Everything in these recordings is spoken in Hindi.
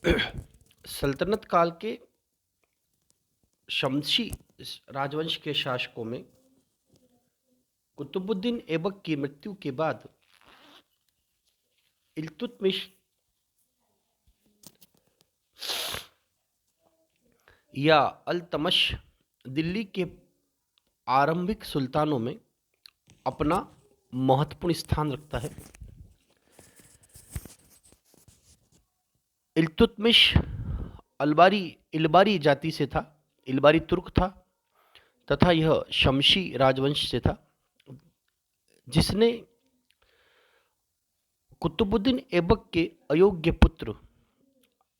सल्तनत काल के शमसी राजवंश के शासकों में कुतुबुद्दीन ऐबक की मृत्यु के बाद इल्तुतमिश या अल्तमश दिल्ली के आरंभिक सुल्तानों में अपना महत्वपूर्ण स्थान रखता है। इल्तुतमिश इलबारी जाति से था, इलबारी तुर्क था तथा यह शमशी राजवंश से था, जिसने कुतुबुद्दीन ऐबक के अयोग्य पुत्र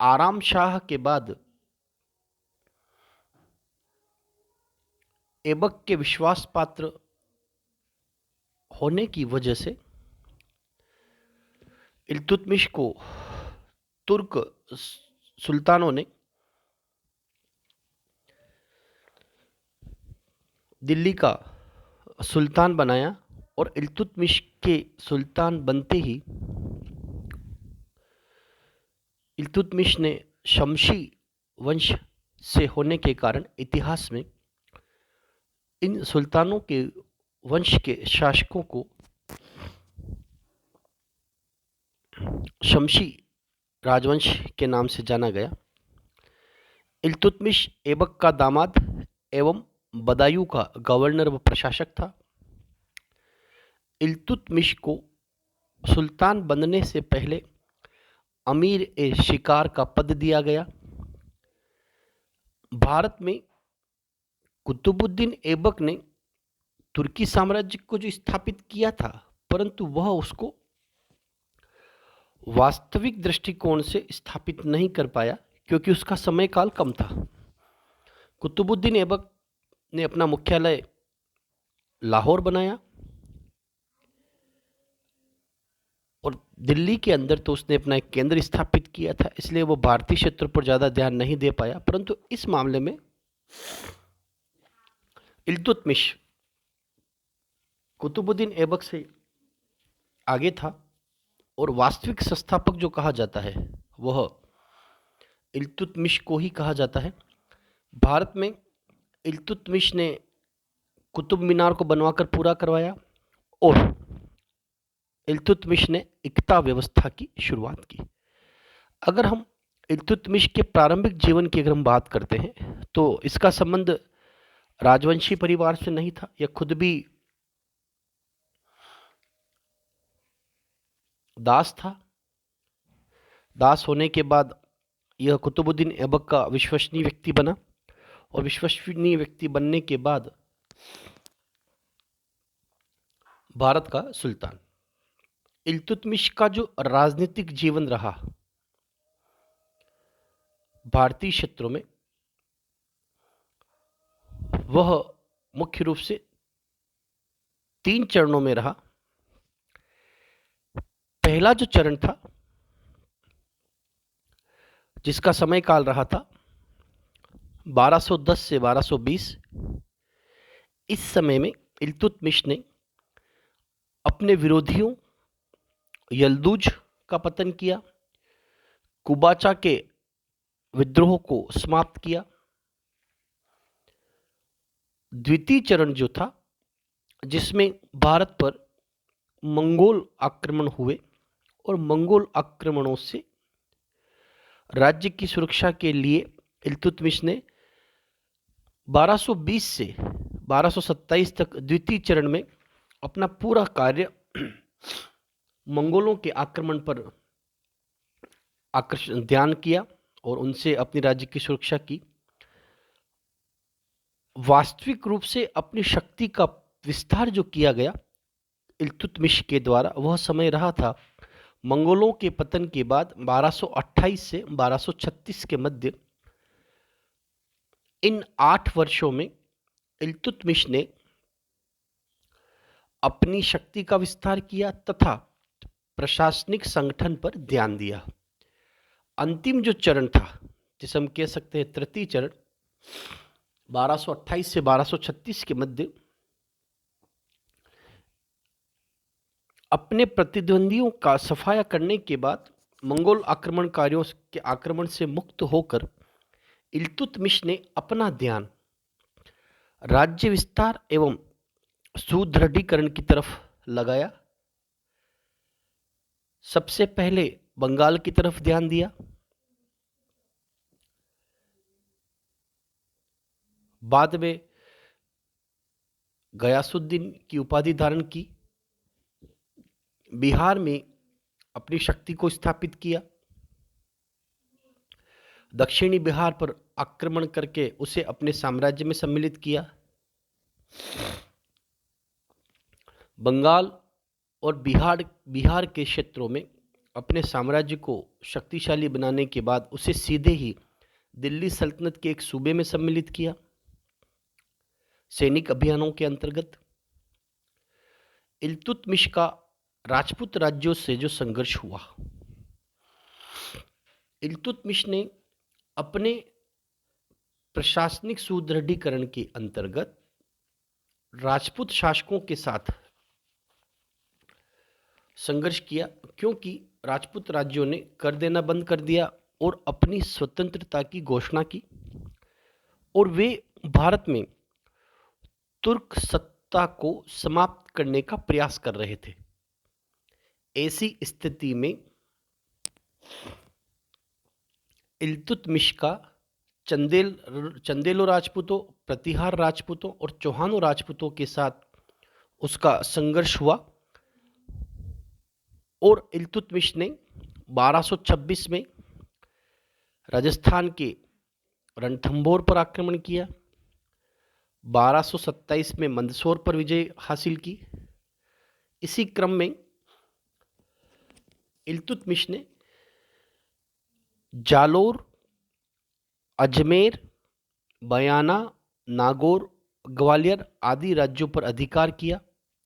आराम शाह के बाद ऐबक के विश्वास पात्र होने की वजह से इल्तुतमिश को तुर्क सुल्तानों ने दिल्ली का सुल्तान बनाया और इल्तुतमिश के सुल्तान बनते ही इल्तुतमिश ने शमशी वंश से होने के कारण इतिहास में इन सुल्तानों के वंश के शासकों को शमशी राजवंश के नाम से जाना गया। इल्तुतमिश ऐबक का दामाद एवं बदायूं का गवर्नर व प्रशासक था। इल्तुतमिश को सुल्तान बनने से पहले अमीर ए शिकार का पद दिया गया। भारत में कुतुबुद्दीन ऐबक ने तुर्की साम्राज्य को जो स्थापित किया था, परंतु वह उसको वास्तविक दृष्टिकोण से स्थापित नहीं कर पाया क्योंकि उसका समय काल कम था। कुतुबुद्दीन ऐबक ने अपना मुख्यालय लाहौर बनाया और दिल्ली के अंदर तो उसने अपना एक केंद्र स्थापित किया था, इसलिए वो भारतीय क्षेत्र पर ज़्यादा ध्यान नहीं दे पाया। परंतु इस मामले में इल्तुतमिश कुतुबुद्दीन ऐबक से आगे था और वास्तविक संस्थापक जो कहा जाता है वह इल्तुतमिश को ही कहा जाता है। भारत में इल्तुतमिश ने कुतुब मीनार को बनवाकर पूरा करवाया और इल्तुतमिश ने इक्ता व्यवस्था की शुरुआत की। अगर हम इल्तुतमिश के प्रारंभिक जीवन की अगर हम बात करते हैं तो इसका संबंध राजवंशी परिवार से नहीं था। यह खुद भी दास था। दास होने के बाद यह कुतुबुद्दीन ऐबक का विश्वसनीय व्यक्ति बना और विश्वसनीय व्यक्ति बनने के बाद भारत का सुल्तान। इल्तुतमिश का जो राजनीतिक जीवन रहा भारतीय क्षेत्रों में, वह मुख्य रूप से 3 चरणों में रहा। पहला जो चरण था जिसका समय काल रहा था 1210 से 1220, इस समय में इल्तुतमिश ने अपने विरोधियों यल्दूज का पतन किया, कुबाचा के विद्रोह को समाप्त किया। द्वितीय चरण जो था जिसमें भारत पर मंगोल आक्रमण हुए और मंगोल आक्रमणों से राज्य की सुरक्षा के लिए इल्तुतमिश ने 1220 से 1227 तक द्वितीय चरण में अपना पूरा कार्य मंगोलों के आक्रमण पर ध्यान किया और उनसे अपनी राज्य की सुरक्षा की। वास्तविक रूप से अपनी शक्ति का विस्तार जो किया गया इल्तुतमिश के द्वारा, वह समय रहा था मंगोलों के पतन के बाद 1228 से 1236 के मध्य। इन 8 वर्षों में इल्तुतमिश ने अपनी शक्ति का विस्तार किया तथा प्रशासनिक संगठन पर ध्यान दिया। अंतिम जो चरण था जिसे हम कह सकते हैं तृतीय चरण 1228 से 1236 के मध्य, अपने प्रतिद्वंदियों का सफाया करने के बाद मंगोल आक्रमणकारियों के आक्रमण से मुक्त होकर इल्तुतमिश ने अपना ध्यान राज्य विस्तार एवं सुदृढ़ीकरण की तरफ लगाया। सबसे पहले बंगाल की तरफ ध्यान दिया, बाद में गयासुद्दीन की उपाधि धारण की, बिहार में अपनी शक्ति को स्थापित किया, दक्षिणी बिहार पर आक्रमण करके उसे अपने साम्राज्य में सम्मिलित किया। बंगाल और बिहार के क्षेत्रों में अपने साम्राज्य को शक्तिशाली बनाने के बाद उसे सीधे ही दिल्ली सल्तनत के एक सूबे में सम्मिलित किया। सैनिक अभियानों के अंतर्गत इल्तुतमिश का राजपूत राज्यों से जो संघर्ष हुआ, इल्तुतमिश ने अपने प्रशासनिक सुदृढ़ीकरण के अंतर्गत राजपूत शासकों के साथ संघर्ष किया, क्योंकि राजपूत राज्यों ने कर देना बंद कर दिया और अपनी स्वतंत्रता की घोषणा की और वे भारत में तुर्क सत्ता को समाप्त करने का प्रयास कर रहे थे। ऐसी स्थिति में इल्तुतमिश का चंदेलो राजपूतों, प्रतिहार राजपूतों और चौहानों राजपूतों के साथ उसका संघर्ष हुआ और इल्तुतमिश ने 1226 में राजस्थान के रणथंभौर पर आक्रमण किया, 1227 में मंदसौर पर विजय हासिल की। इसी क्रम में इल्तुतमिश ने जालोर, अजमेर, बयाना, नागौर, ग्वालियर आदि राज्यों पर अधिकार किया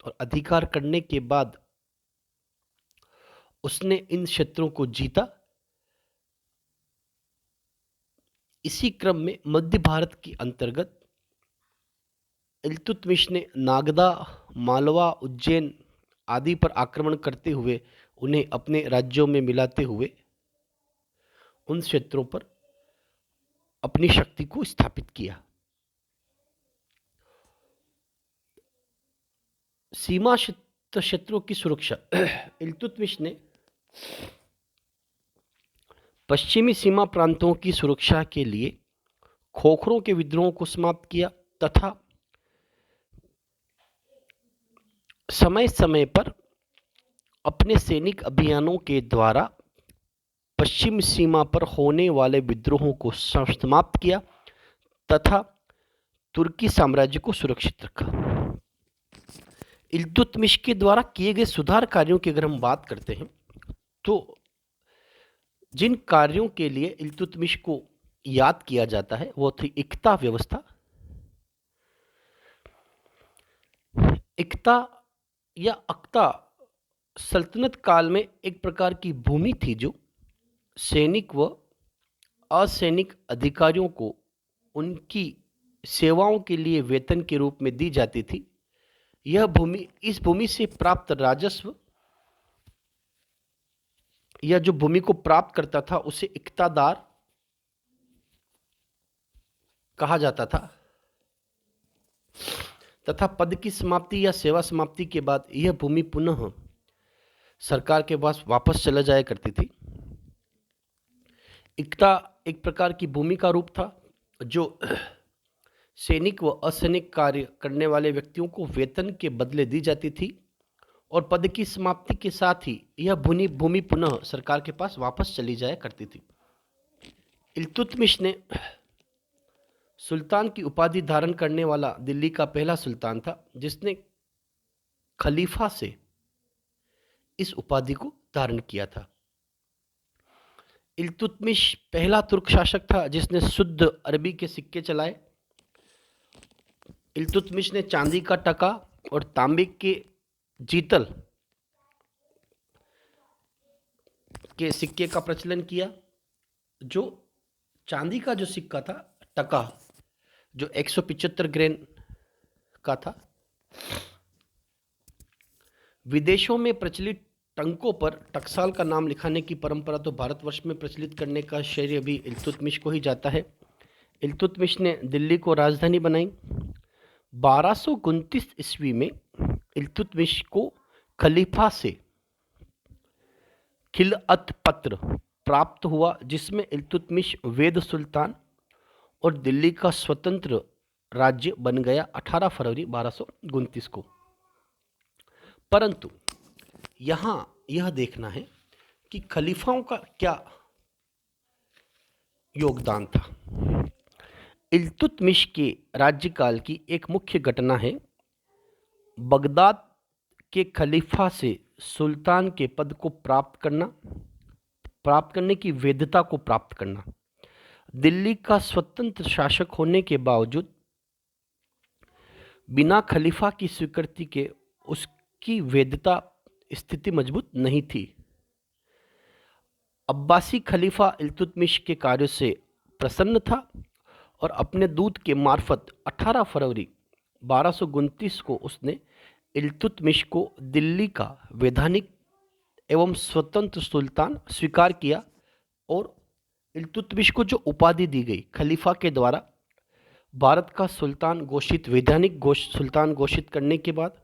और अधिकार करने के बाद उसने इन क्षेत्रों को जीता। इसी क्रम में मध्य भारत के अंतर्गत इल्तुतमिश ने नागदा, मालवा, उज्जैन आदि पर आक्रमण करते हुए उन्हें अपने राज्यों में मिलाते हुए उन क्षेत्रों पर अपनी शक्ति को स्थापित किया। सीमा क्षेत्रों की सुरक्षा इल्तुतमिश ने पश्चिमी सीमा प्रांतों की सुरक्षा के लिए खोखरों के विद्रोह को समाप्त किया तथा समय समय पर अपने सैनिक अभियानों के द्वारा पश्चिम सीमा पर होने वाले विद्रोहों को समाप्त किया तथा तुर्की साम्राज्य को सुरक्षित रखा। इल्तुतमिश के द्वारा किए गए सुधार कार्यों की अगर हम बात करते हैं तो जिन कार्यों के लिए इल्तुतमिश को याद किया जाता है वो थी इक्ता व्यवस्था। इक्ता या अक्ता सल्तनत काल में एक प्रकार की भूमि थी जो सैनिक व असैनिक अधिकारियों को उनकी सेवाओं के लिए वेतन के रूप में दी जाती थी। इस भूमि से प्राप्त राजस्व या जो भूमि को प्राप्त करता था उसे इक्तादार कहा जाता था तथा पद की समाप्ति या सेवा समाप्ति के बाद यह भूमि पुनः सरकार के पास वापस चला जाया करती थी। इक्ता एक प्रकार की भूमि का रूप था जो सैनिक व असैनिक कार्य करने वाले व्यक्तियों को वेतन के बदले दी जाती थी और पद की समाप्ति के साथ ही यह भूमि पुनः सरकार के पास वापस चली जाया करती थी। इल्तुतमिश ने सुल्तान की उपाधि धारण करने वाला दिल्ली का पहला सुल्तान था जिसने खलीफा से इस उपाधि को धारण किया था। इल्तुतमिश पहला तुर्क शासक था जिसने शुद्ध अरबी के सिक्के चलाए। इल्तुतमिश ने चांदी का टका और तांबे के जीतल के सिक्के का प्रचलन किया। जो चांदी का जो सिक्का था, टका, जो 175 ग्रेन का था, विदेशों में प्रचलित टंकों पर टकसाल का नाम लिखाने की परंपरा तो भारतवर्ष में प्रचलित करने का श्रेय भी इल्तुतमिश को ही जाता है। इल्तुतमिश ने दिल्ली को राजधानी बनाई। 1229 ईस्वी में इल्तुतमिश को खलीफा से खिलअत पत्र प्राप्त हुआ, जिसमें इल्तुतमिश वेद सुल्तान और दिल्ली का स्वतंत्र राज्य बन गया 18 फरवरी 1229 को। परंतु यहाँ यह देखना है कि खलीफाओं का क्या योगदान था। इल्तुतमिश के राज्यकाल की एक मुख्य घटना है बगदाद के खलीफा से सुल्तान के पद को प्राप्त करने की वैधता को प्राप्त करना। दिल्ली का स्वतंत्र शासक होने के बावजूद बिना खलीफा की स्वीकृति के उसकी वैधता स्थिति मजबूत नहीं थी। अब्बासी खलीफा इल्तुतमिश के कार्यों से प्रसन्न था और अपने दूत के मार्फत 18 फरवरी 1229 को उसने इल्तुतमिश को दिल्ली का वैधानिक एवं स्वतंत्र सुल्तान स्वीकार किया और इल्तुतमिश को जो उपाधि दी गई खलीफा के द्वारा भारत का सुल्तान घोषित सुल्तान घोषित करने के बाद,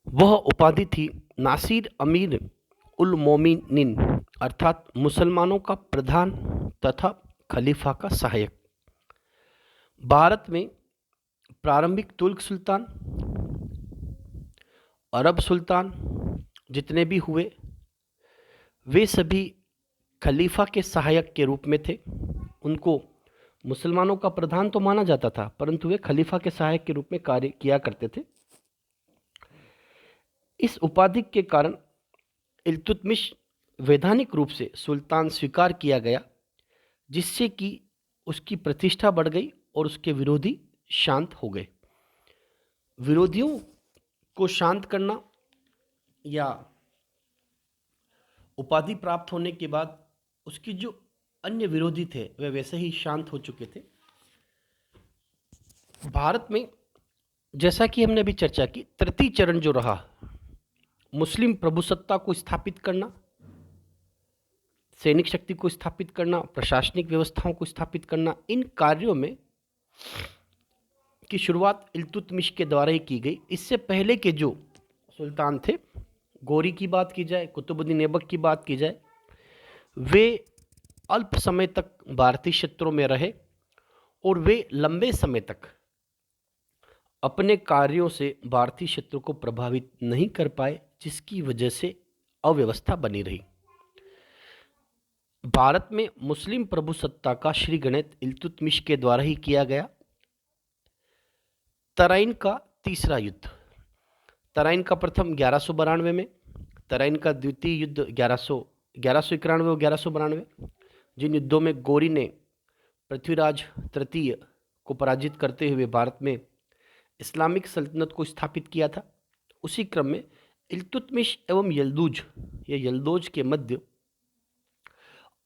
वह उपाधि थी नासिर अमीर उल मोमिनीन, अर्थात मुसलमानों का प्रधान तथा खलीफा का सहायक। भारत में प्रारंभिक तुर्क सुल्तान, अरब सुल्तान जितने भी हुए, वे सभी खलीफा के सहायक के रूप में थे। उनको मुसलमानों का प्रधान तो माना जाता था, परंतु वे खलीफा के सहायक के रूप में कार्य किया करते थे। इस उपाधि के कारण इल्तुतमिश वैधानिक रूप से सुल्तान स्वीकार किया गया, जिससे कि उसकी प्रतिष्ठा बढ़ गई और उसके विरोधी शांत हो गए। विरोधियों को शांत करना या उपाधि प्राप्त होने के बाद उसकी जो अन्य विरोधी थे वे वैसे ही शांत हो चुके थे। भारत में जैसा कि हमने अभी चर्चा की, तृतीय चरण जो रहा, मुस्लिम प्रभुसत्ता को स्थापित करना, सैनिक शक्ति को स्थापित करना, प्रशासनिक व्यवस्थाओं को स्थापित करना, इन कार्यों में की शुरुआत इल्तुतमिश के द्वारा ही की गई। इससे पहले के जो सुल्तान थे, गोरी की बात की जाए, कुतुबुद्दीन ऐबक की बात की जाए, वे अल्प समय तक भारतीय क्षेत्रों में रहे और वे लंबे समय तक अपने कार्यों से भारतीय क्षेत्रों को प्रभावित नहीं कर पाए, जिसकी वजह से अव्यवस्था बनी रही। भारत में मुस्लिम प्रभुसत्ता का श्रीगणित इल्तुतमिश के द्वारा ही किया गया। तराइन का तीसरा युद्ध, तराइन का प्रथम 1192 में, तराइन का द्वितीय युद्ध 1191 और 1192, जिन युद्धों में गोरी ने पृथ्वीराज तृतीय को पराजित करते हुए भारत में इस्लामिक सल्तनत को स्थापित किया था। उसी क्रम में इल्तुतमिश एवं यल्दोज के मध्य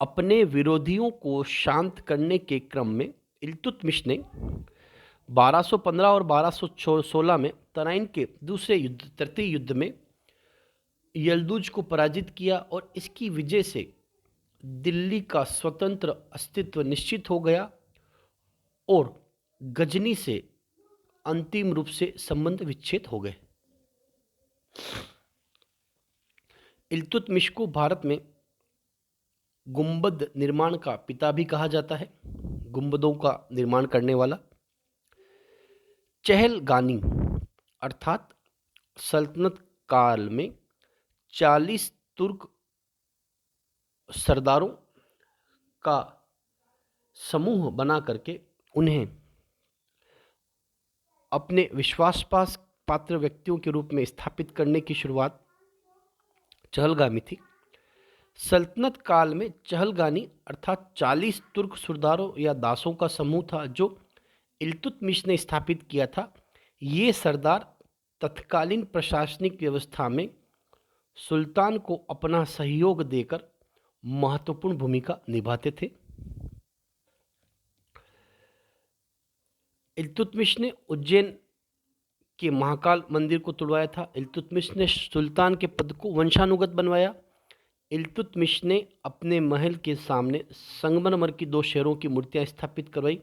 अपने विरोधियों को शांत करने के क्रम में इल्तुतमिश ने 1215 और 1216 में तराइन के तृतीय युद्ध में यल्दुज को पराजित किया और इसकी विजय से दिल्ली का स्वतंत्र अस्तित्व निश्चित हो गया और गजनी से अंतिम रूप से संबंध विच्छेद हो गए। इल्तुतमिश को भारत में गुंबद निर्माण का पिता भी कहा जाता है, गुंबदों का निर्माण करने वाला। चहलगानी अर्थात सल्तनत काल में 40 तुर्क सरदारों का समूह बना करके उन्हें अपने विश्वास पात्र व्यक्तियों के रूप में स्थापित करने की शुरुआत चहलगामी थी। सल्तनत काल में चहलगानी अर्थात 40 तुर्क सरदारों या दासों का समूह था जो इल्तुतमिश ने स्थापित किया था। ये सरदार तत्कालीन प्रशासनिक व्यवस्था में सुल्तान को अपना सहयोग देकर महत्वपूर्ण भूमिका निभाते थे। इल्तुतमिश ने उज्जैन के महाकाल मंदिर को तुड़वाया था। इल्तुतमिश ने सुल्तान के पद को वंशानुगत बनवाया। इल्तुतमिश ने अपने महल के सामने संगमरमर की 2 शेरों की मूर्तियां स्थापित करवाई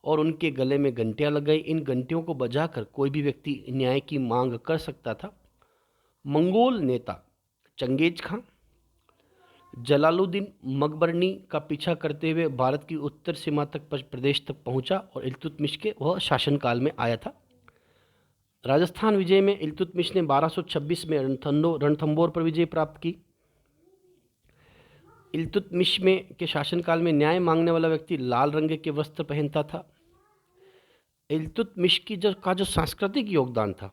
और उनके गले में घंटियां लगाई। इन घंटियों को बजाकर कोई भी व्यक्ति न्याय की मांग कर सकता था। मंगोल नेता चंगेज खां जलालुद्दीन मकबरनी का पीछा करते हुए भारत की उत्तर सीमा तक प्रदेश तक पहुंचा और इल्तुतमिश के वह शासनकाल में आया था। राजस्थान विजय में इल्तुतमिश ने 1226 में रणथंभौर पर विजय प्राप्त की। इल्तुतमिश में के शासनकाल में न्याय मांगने वाला व्यक्ति लाल रंग के वस्त्र पहनता था। इल्तुतमिश की जो सांस्कृतिक योगदान था,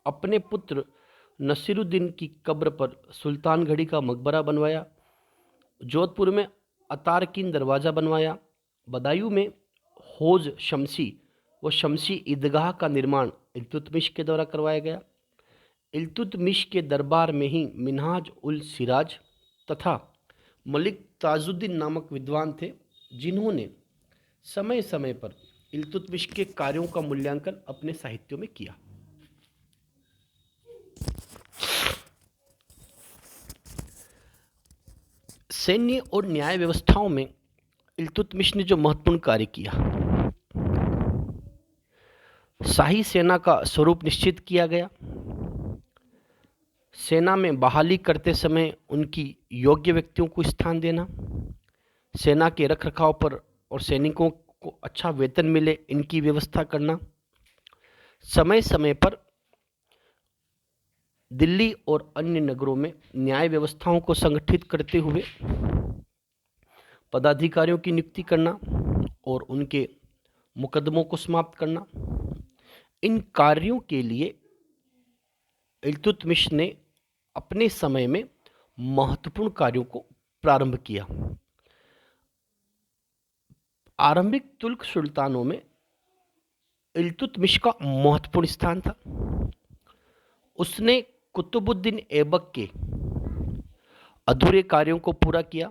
अपने पुत्र नसीरुद्दीन की कब्र पर सुल्तानगढ़ी का मकबरा बनवाया, जोधपुर में अतारकीन दरवाज़ा बनवाया, बदायूं में हौज शमसी व शमसी ईदगाह का निर्माण इल्तुतमिश के द्वारा करवाया गया। इल्तुतमिश के दरबार में ही मिन्हाज उल सिराज तथा मलिक ताजुद्दीन नामक विद्वान थे, जिन्होंने समय समय पर इल्तुतमिश के कार्यों का मूल्यांकन अपने साहित्यों में किया। सैन्य और न्याय व्यवस्थाओं में इल्तुतमिश ने जो महत्वपूर्ण कार्य किया, शाही सेना का स्वरूप निश्चित किया गया। सेना में बहाली करते समय उनकी योग्य व्यक्तियों को स्थान देना, सेना के रखरखाव पर और सैनिकों को अच्छा वेतन मिले, इनकी व्यवस्था करना, समय समय पर दिल्ली और अन्य नगरों में न्याय व्यवस्थाओं को संगठित करते हुए पदाधिकारियों की नियुक्ति करना और उनके मुकदमों को समाप्त करना। इन कार्यों के लिए इल्तुतमिश ने अपने समय में महत्वपूर्ण कार्यों को प्रारंभ किया। आरंभिक तुर्क सुल्तानों में इल्तुतमिश का महत्वपूर्ण स्थान था। उसने कुतुबुद्दीन ऐबक के अधूरे कार्यों को पूरा किया।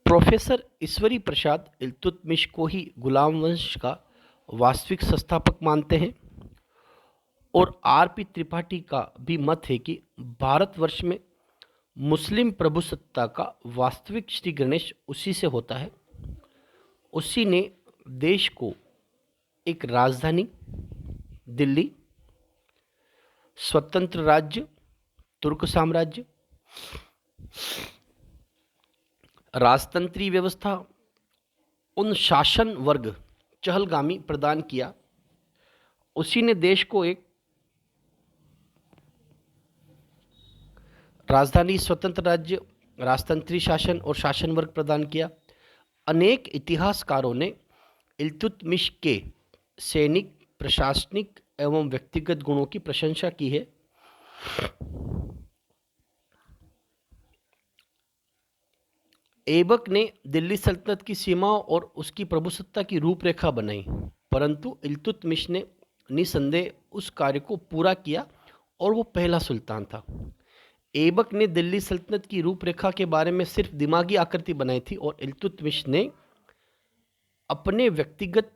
प्रोफेसर ईश्वरी प्रसाद इल्तुतमिश को ही गुलाम वंश का वास्तविक संस्थापक मानते हैं और आर.पी. त्रिपाठी का भी मत है कि भारतवर्ष में मुस्लिम प्रभुसत्ता का वास्तविक श्री गणेश उसी से होता है। उसी ने देश को एक राजधानी दिल्ली, स्वतंत्र राज्य तुर्क साम्राज्य, राजतंत्री व्यवस्था, उन शासन वर्ग चहलगामी प्रदान किया। उसी ने देश को एक राजधानी, स्वतंत्र राज्य, राजतंत्री शासन और शासन वर्ग प्रदान किया। अनेक इतिहासकारों ने इल्तुतमिश के सैनिक, प्रशासनिक एवं व्यक्तिगत गुणों की प्रशंसा की है। ऐबक ने दिल्ली सल्तनत की सीमाओं और उसकी प्रभुसत्ता की रूपरेखा बनाई, परंतु इल्तुतमिश ने निसंदेह उस कार्य को पूरा किया और वो पहला सुल्तान था। ऐबक ने दिल्ली सल्तनत की रूपरेखा के बारे में सिर्फ दिमागी आकृति बनाई थी और इल्तुतमिश ने अपने व्यक्तिगत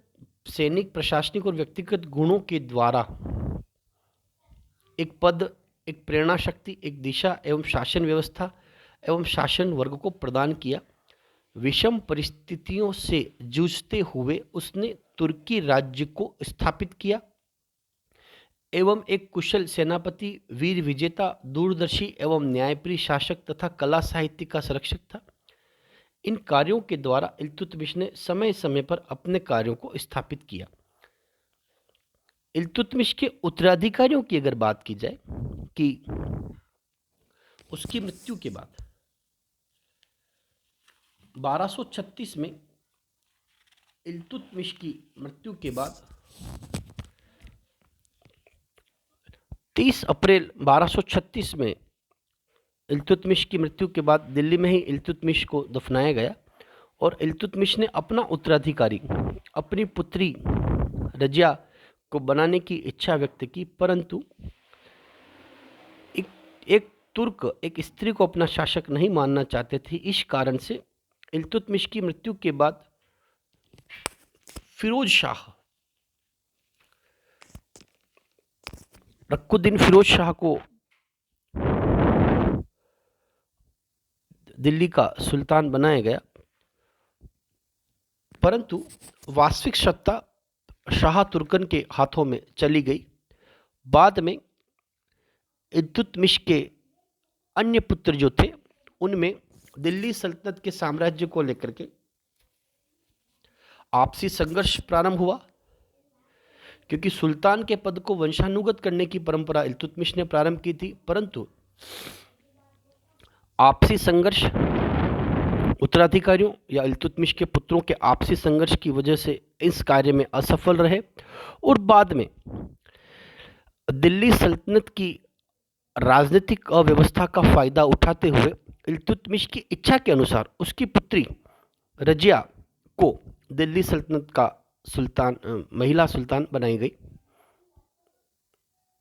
सैनिक, प्रशासनिक और व्यक्तिगत गुणों के द्वारा एक पद, एक प्रेरणा शक्ति, एक दिशा एवं शासन व्यवस्था एवं शासन वर्ग को प्रदान किया। विषम परिस्थितियों से जूझते हुए उसने तुर्की राज्य को स्थापित किया एवं एक कुशल सेनापति, वीर विजेता, दूरदर्शी एवं न्यायप्रिय शासक तथा कला साहित्य का संरक्षक था। इन कार्यों के द्वारा इल्तुतमिश ने समय समय पर अपने कार्यों को स्थापित किया। इल्तुतमिश के उत्तराधिकारियों की अगर बात की जाए कि उसकी मृत्यु के बाद 1236 में इल्तुतमिश की मृत्यु के बाद 30 अप्रैल 1236 में इल्तुतमिश की मृत्यु के बाद दिल्ली में ही इल्तुतमिश को दफनाया गया और इल्तुतमिश ने अपना उत्तराधिकारी अपनी पुत्री रजिया को बनाने की इच्छा व्यक्त की, परंतु एक तुर्क एक स्त्री को अपना शासक नहीं मानना चाहते थे। इस कारण से इल्तुतमिश की मृत्यु के बाद फिरोज शाह रक्कुद्दीन फिरोज शाह को दिल्ली का सुल्तान बनाया गया, परंतु वास्तविक सत्ता शाह तुर्कन के हाथों में चली गई। बाद में इल्तुतमिश के अन्य पुत्र जो थे, उनमें दिल्ली सल्तनत के साम्राज्य को लेकर के आपसी संघर्ष प्रारंभ हुआ, क्योंकि सुल्तान के पद को वंशानुगत करने की परंपरा इल्तुतमिश ने प्रारंभ की थी, परंतु आपसी संघर्ष उत्तराधिकारियों या इल्तुतमिश के पुत्रों के आपसी संघर्ष की वजह से इस कार्य में असफल रहे और बाद में दिल्ली सल्तनत की राजनीतिक अव्यवस्था का फायदा उठाते हुए इल्तुतमिश की इच्छा के अनुसार उसकी पुत्री रजिया को दिल्ली सल्तनत का महिला सुल्तान बनाई गई।